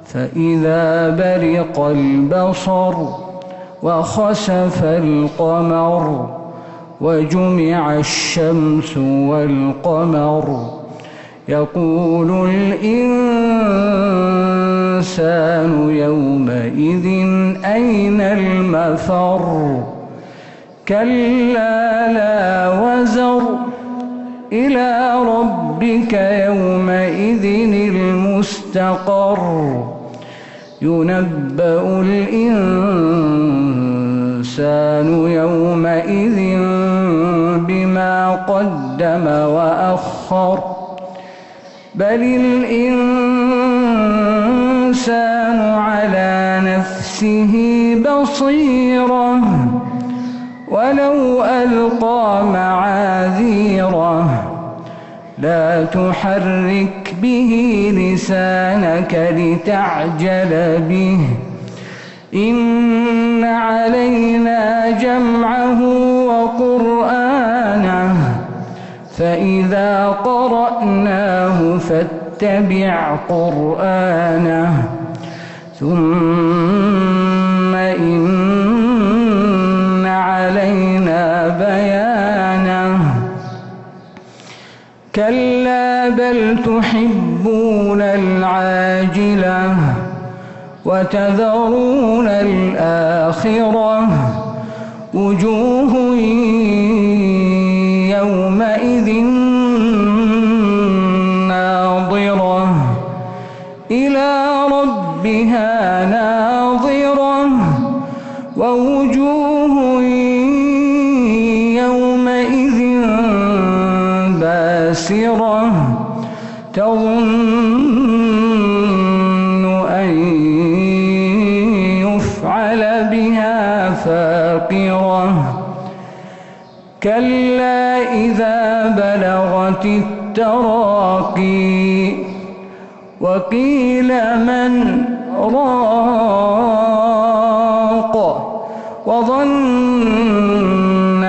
فإذا برق البصر وخسف القمر وجمع الشمس والقمر يقول الإنسان يومئذ أين المفر كلا لا وزر إلى ربك يومئذ المستقر ينبأ الإنسان يومئذ بما قدم وأخر بل الإنسان على نفسه بصيرة ولو ألقى معاذيره لا تحرك به لسانك لتعجل به إن علينا جمعه وقرآنه فإذا قرأناه فاتبع قرآنه ثم إن علينا بيانه كلا بل تحبون العاجلة وتذرون الآخرة وجوه يومئذ ناظرة إلى ربها ناظرة ووجوه يومئذ باسرة تظن أن يفعل بها فاقرة كلا إذا بلغت التراقي وقيل من راق وظن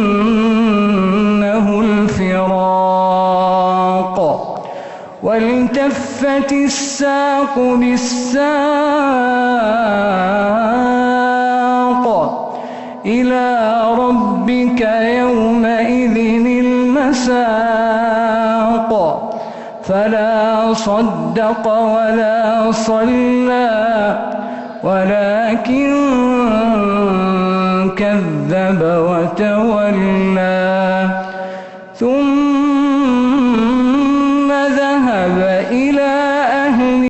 أنه الفراق والتفت الساق بالساق إلى ربك يومئذ المساق فلا صدق ولا صلى ولكن كذب وتولى